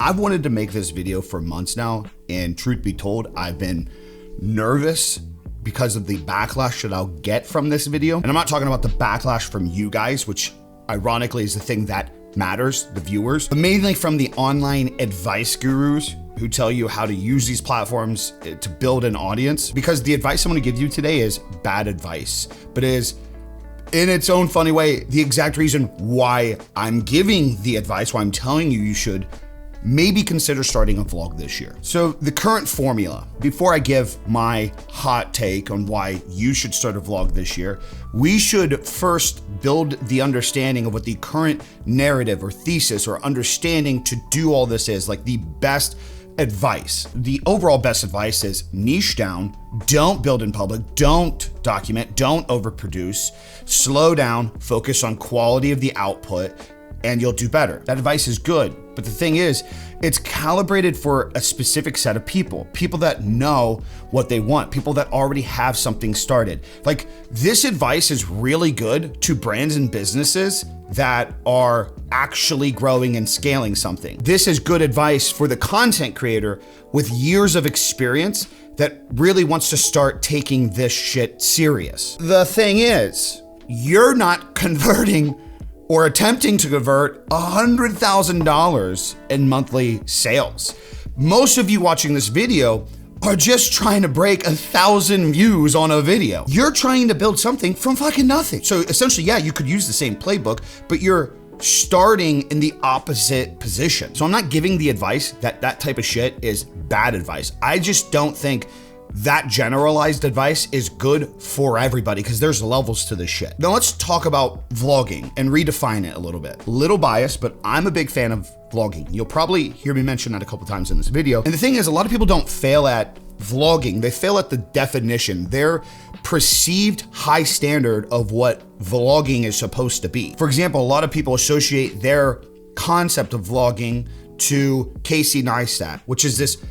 I've wanted to make this video for months now, and truth be told, I've been nervous because of the backlash that I'll get from this video. And I'm not talking about the backlash from you guys, which ironically is the thing that matters, the viewers, but mainly from the online advice gurus who tell you how to use these platforms to build an audience. Because the advice I'm gonna give you today is bad advice, but it is, in its own funny way, the exact reason why I'm giving the advice, why I'm telling you should maybe consider starting a vlog this year. So the current formula, before I give my hot take on why you should start a vlog this year, we should first build the understanding of what the current narrative or thesis or understanding to do all this is, like the best advice. The overall best advice is niche down, don't build in public, don't document, don't overproduce, slow down, focus on quality of the output, and you'll do better. That advice is good, but the thing is, it's calibrated for a specific set of people that know what they want, people that already have something started. Like, this advice is really good to brands and businesses that are actually growing and scaling something. This is good advice for the content creator with years of experience that really wants to start taking this shit serious. The thing is, you're not converting or attempting to convert $100,000 in monthly sales. Most of you watching this video are just trying to break 1,000 views on a video. You're trying to build something from fucking nothing. So essentially, yeah, you could use the same playbook, but you're starting in the opposite position. So I'm not giving the advice that that type of shit is bad advice. I just don't think that generalized advice is good for everybody because there's levels to this shit. Now let's talk about vlogging and redefine it a little bit. Little biased, but I'm a big fan of vlogging. You'll probably hear me mention that a couple times in this video. And the thing is, a lot of people don't fail at vlogging. They fail at the definition, their perceived high standard of what vlogging is supposed to be. For example, a lot of people associate their concept of vlogging to Casey Neistat, which is this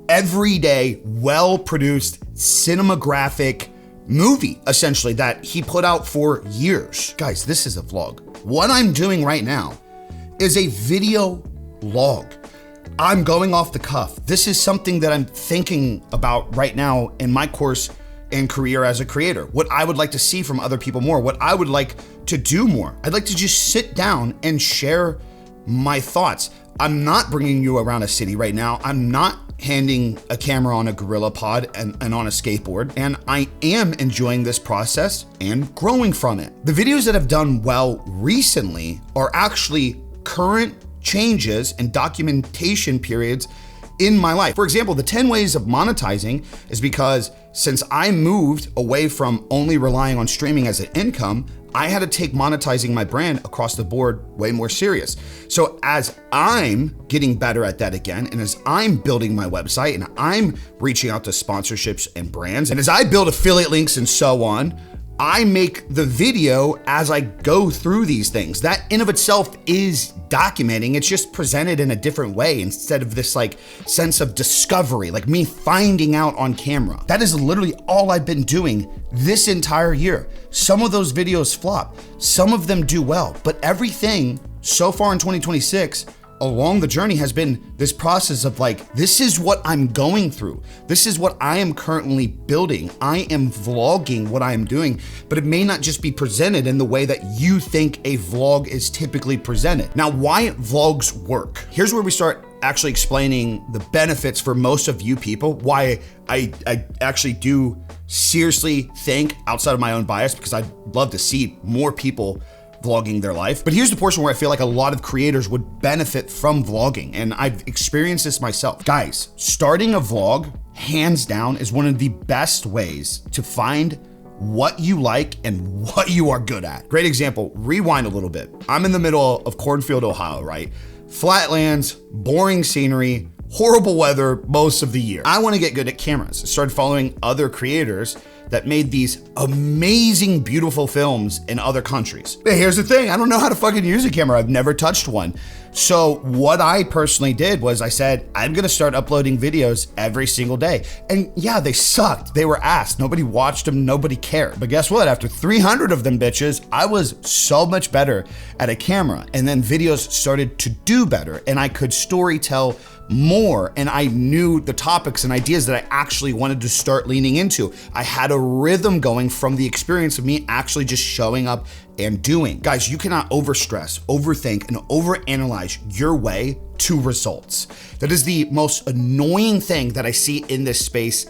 everyday, well-produced cinematographic movie, essentially, that he put out for years. Guys, this is a vlog. What I'm doing right now is a video log. I'm going off the cuff. This is something that I'm thinking about right now in my course and career as a creator. What I would like to see from other people more, what I would like to do more. I'd like to just sit down and share my thoughts. I'm not bringing you around a city right now. I'm not handing a camera on a gorilla pod and on a skateboard, and I am enjoying this process and growing from it. The videos that have done well recently are actually current changes and documentation periods in my life. For example, the 10 ways of monetizing is because since I moved away from only relying on streaming as an income, I had to take monetizing my brand across the board way more serious. So as I'm getting better at that again, and as I'm building my website and I'm reaching out to sponsorships and brands, and as I build affiliate links and so on, I make the video as I go through these things. That in of itself is documenting. It's just presented in a different way instead of this like sense of discovery, like me finding out on camera. That is literally all I've been doing this entire year. Some of those videos flop, some of them do well, but everything so far in 2026 along the journey has been this process of like, this is what I'm going through. This is what I am currently building. I am vlogging what I am doing, but it may not just be presented in the way that you think a vlog is typically presented. Now, why vlogs work? Here's where we start actually explaining the benefits for most of you people, why I actually do seriously think outside of my own bias, because I'd love to see more people vlogging their life. But here's the portion where I feel like a lot of creators would benefit from vlogging, and I've experienced this myself. Guys, starting a vlog, hands down, is one of the best ways to find what you like and what you are good at. Great example, rewind a little bit. I'm in the middle of Cornfield, Ohio, right? Flatlands, boring scenery, horrible weather most of the year. I want to get good at cameras. I started following other creators that made these amazing, beautiful films in other countries. But here's the thing, I don't know how to fucking use a camera. I've never touched one. So what I personally did was I said, I'm gonna start uploading videos every single day. And yeah, they sucked. They were ass. Nobody watched them, nobody cared. But guess what? After 300 of them bitches, I was so much better at a camera. And then videos started to do better and I could story tell more, and I knew the topics and ideas that I actually wanted to start leaning into. I had a rhythm going from the experience of me actually just showing up and doing. Guys, you cannot overstress, overthink, and overanalyze your way to results. That is the most annoying thing that I see in this space.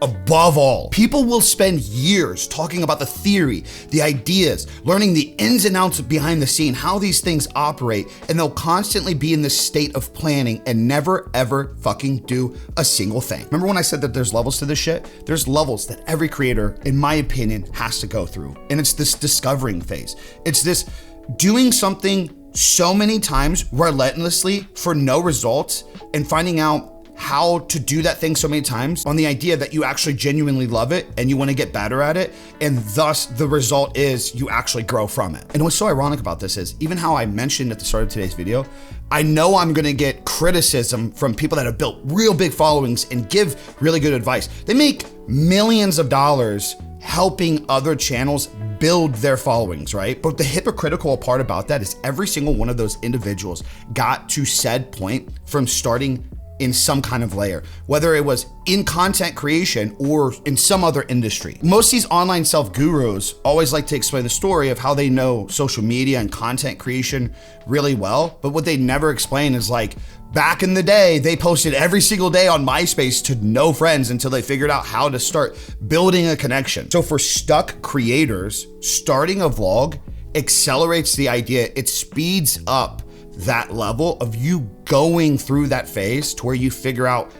Above all, people will spend years talking about the theory, the ideas, learning the ins and outs behind the scene, how these things operate, and they'll constantly be in this state of planning and never ever fucking do a single thing. Remember when I said that there's levels to this shit? There's levels that every creator, in my opinion, has to go through. And it's this discovering phase. It's this doing something so many times relentlessly for no results and finding out how to do that thing so many times on the idea that you actually genuinely love it and you want to get better at it, and thus the result is you actually grow from it. And what's so ironic about this is even how I mentioned at the start of today's video, I know I'm gonna get criticism from people that have built real big followings and give really good advice. They make millions of dollars helping other channels build their followings, right? But the hypocritical part about that is every single one of those individuals got to said point from starting in some kind of layer, whether it was in content creation or in some other industry. Most of these online self-gurus always like to explain the story of how they know social media and content creation really well, but what they never explain is like, back in the day, they posted every single day on MySpace to no friends until they figured out how to start building a connection. So for stuck creators, starting a vlog accelerates the idea, it speeds up that level of you going through that phase to where you figure out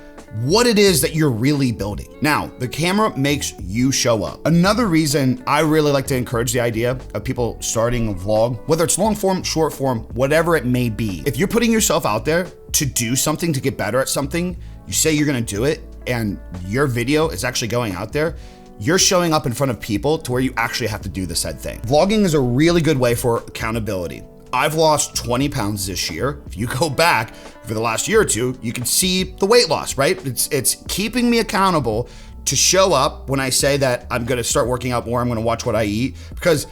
what it is that you're really building. Now, the camera makes you show up. Another reason I really like to encourage the idea of people starting a vlog, whether it's long form, short form, whatever it may be, if you're putting yourself out there to do something, to get better at something, you say you're gonna do it, and your video is actually going out there, you're showing up in front of people to where you actually have to do the said thing. Vlogging is a really good way for accountability. I've lost 20 pounds this year. If you go back for the last year or two, you can see the weight loss, right? It's keeping me accountable to show up when I say that I'm gonna start working out more, I'm gonna watch what I eat, because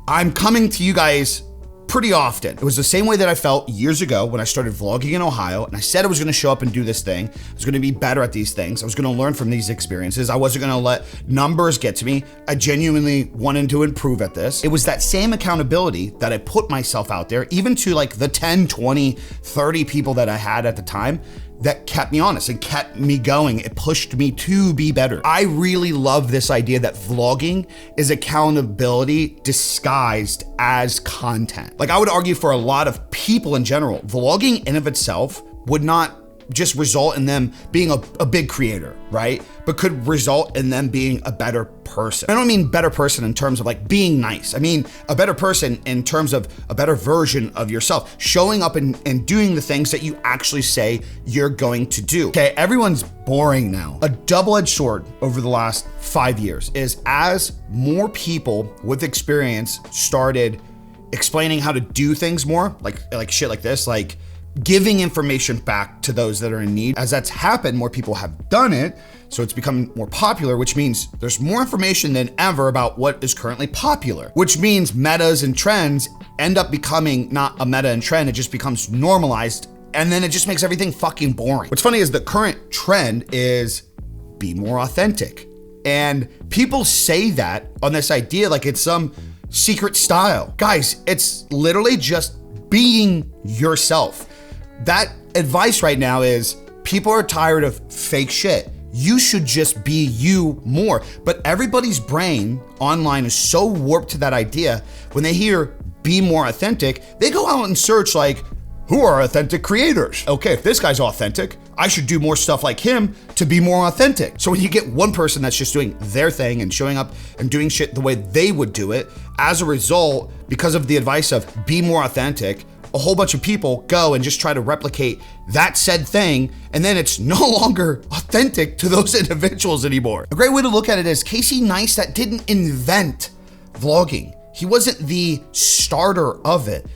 I'm coming to you guys pretty often. It was the same way that I felt years ago when I started vlogging in Ohio, and I said I was gonna show up and do this thing. I was gonna be better at these things. I was gonna learn from these experiences. I wasn't gonna let numbers get to me. I genuinely wanted to improve at this. It was that same accountability that I put myself out there, even to like the 10, 20, 30 people that I had at the time, that kept me honest and kept me going. It pushed me to be better. I really love this idea that vlogging is accountability disguised as content. Like I would argue for a lot of people in general, vlogging in of itself would not just result in them being a big creator, right? But could result in them being a better person. I don't mean better person in terms of like being nice. I mean a better person in terms of a better version of yourself, showing up and doing the things that you actually say you're going to do. Okay, everyone's boring now. A double-edged sword over the last 5 years is as more people with experience started explaining how to do things more, like shit like this, like giving information back to those that are in need. As that's happened, more people have done it, so it's become more popular, which means there's more information than ever about what is currently popular, which means metas and trends end up becoming not a meta and trend, it just becomes normalized, and then it just makes everything fucking boring. What's funny is the current trend is be more authentic. And people say that on this idea like it's some secret style. Guys, it's literally just being yourself. That advice right now is people are tired of fake shit. You should just be you more. But everybody's brain online is so warped to that idea. When they hear be more authentic, they go out and search like, who are authentic creators? Okay, if this guy's authentic, I should do more stuff like him to be more authentic. So when you get one person that's just doing their thing and showing up and doing shit the way they would do it, as a result, because of the advice of be more authentic, a whole bunch of people go and just try to replicate that said thing, and then it's no longer authentic to those individuals anymore. A great way to look at it is Casey Neistat didn't invent vlogging. He wasn't the starter of it.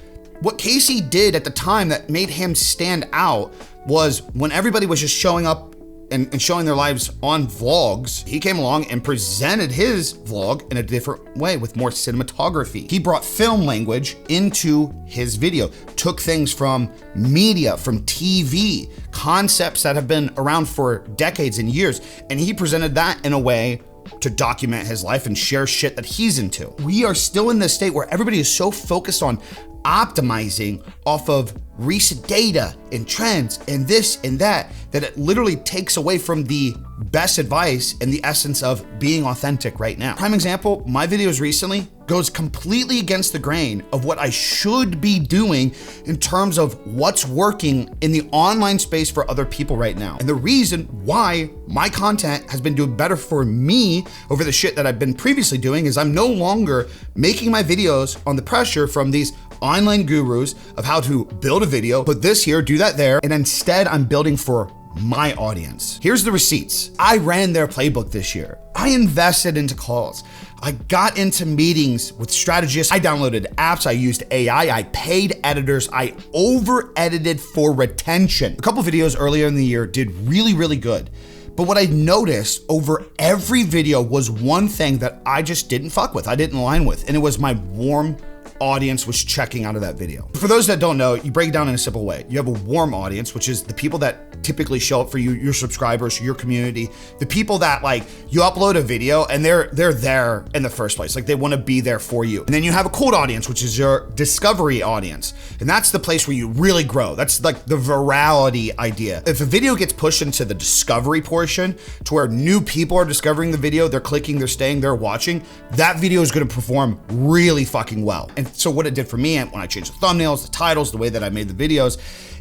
What Casey did at the time that made him stand out was when everybody was just showing up and showing their lives on vlogs, he came along and presented his vlog in a different way with more cinematography. He brought film language into his video, took things from media, from TV, concepts that have been around for decades and years, and he presented that in a way to document his life and share shit that he's into. We are still in this state where everybody is so focused on optimizing off of recent data and trends and this and that it literally takes away from the best advice and the essence of being authentic right now. Prime example, my videos recently goes completely against the grain of what I should be doing in terms of what's working in the online space for other people right now. And the reason why my content has been doing better for me over the shit that I've been previously doing is I'm no longer making my videos on the pressure from these online gurus of how to build a video, put this here, do that there, and instead I'm building for my audience. Here's the receipts. I ran their playbook this year. I invested into calls. I got into meetings with strategists. I downloaded apps. I used AI. I paid editors. I over edited for retention. A couple videos earlier in the year did really, really good. But what I noticed over every video was one thing that I just didn't fuck with. I didn't align with, and it was my warm audience was checking out of that video. For those that don't know, you break it down in a simple way. You have a warm audience, which is the people that typically show up for you, your subscribers, your community, the people that like you upload a video and they're there in the first place. Like they want to be there for you. And then you have a cold audience, which is your discovery audience. And that's the place where you really grow. That's like the virality idea. If a video gets pushed into the discovery portion to where new people are discovering the video, they're clicking, they're staying, they're watching, that video is going to perform really fucking well. And so what it did for me when I changed the thumbnails, the titles, the way that I made the videos,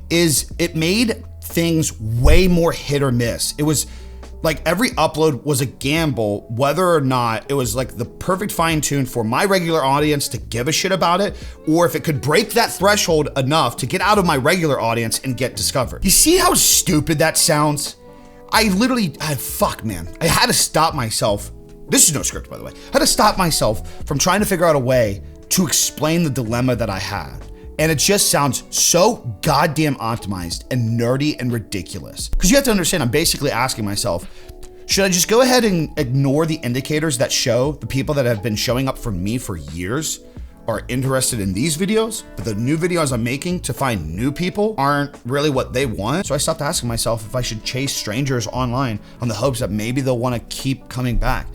is it made things way more hit or miss. It was like every upload was a gamble, whether or not it was like the perfect fine tune for my regular audience to give a shit about it, or if it could break that threshold enough to get out of my regular audience and get discovered. You see how stupid that sounds? I had to stop myself. This is no script, by the way. I had to stop myself from trying to figure out a way to explain the dilemma that I had. And it just sounds so goddamn optimized and nerdy and ridiculous. Because you have to understand, I'm basically asking myself, should I just go ahead and ignore the indicators that show the people that have been showing up for me for years are interested in these videos, but the new videos I'm making to find new people aren't really what they want? So I stopped asking myself if I should chase strangers online on the hopes that maybe they'll want to keep coming back.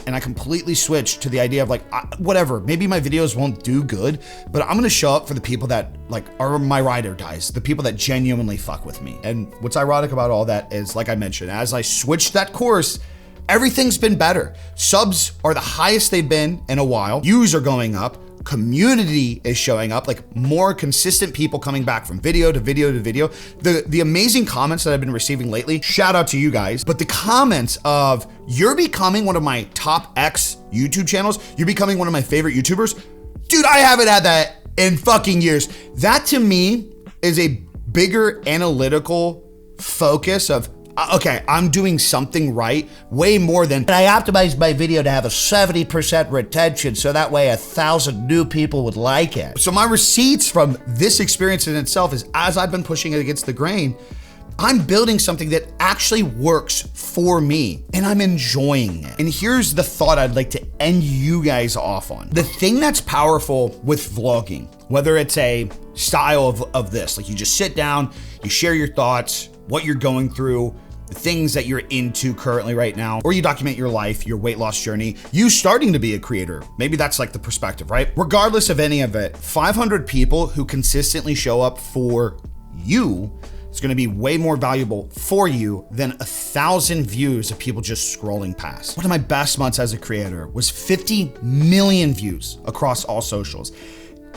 And I completely switched to the idea of like, whatever, maybe my videos won't do good, but I'm gonna show up for the people that like are my ride or dies, the people that genuinely fuck with me. And what's ironic about all that is, like I mentioned, as I switched that course, everything's been better. Subs are the highest they've been in a while. Views are going up. Community is showing up, like more consistent people coming back from video to video to video. The amazing comments that I've been receiving lately, shout out to you guys, but the comments of you're becoming one of my top X YouTube channels, you're becoming one of my favorite YouTubers. Dude, I haven't had that in fucking years. That to me is a bigger analytical focus of, okay, I'm doing something right, way more than I optimized my video to have a 70% retention so that way 1,000 new people would like it. So my receipts from this experience in itself is, as I've been pushing it against the grain, I'm building something that actually works for me and I'm enjoying it. And here's the thought I'd like to end you guys off on. The thing that's powerful with vlogging, whether it's a style of this, like you just sit down, you share your thoughts, what you're going through, the things that you're into currently right now, or you document your life, your weight loss journey, you starting to be a creator. Maybe that's like the perspective, right? Regardless of any of it, 500 people who consistently show up for you is gonna be way more valuable for you than 1,000 views of people just scrolling past. One of my best months as a creator was 50 million views across all socials.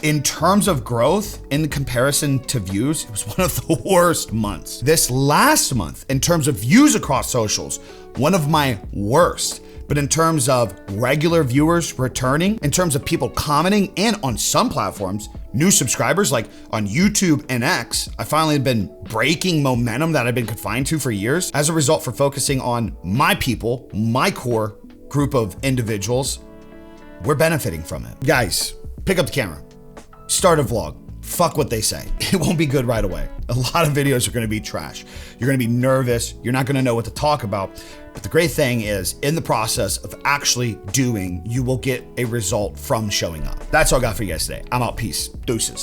In terms of growth, in comparison to views, it was one of the worst months. This last month, in terms of views across socials, one of my worst. But in terms of regular viewers returning, in terms of people commenting, and on some platforms, new subscribers like on YouTube and X, I finally have been breaking momentum that I've been confined to for years as a result for focusing on my people, my core group of individuals. We're benefiting from it. Guys, pick up the camera, start a vlog. Fuck what they say. It won't be good right away. A lot of videos are gonna be trash. You're gonna be nervous. You're not gonna know what to talk about. But the great thing is, in the process of actually doing, you will get a result from showing up. That's all I got for you guys today. I'm out. Peace. Deuces.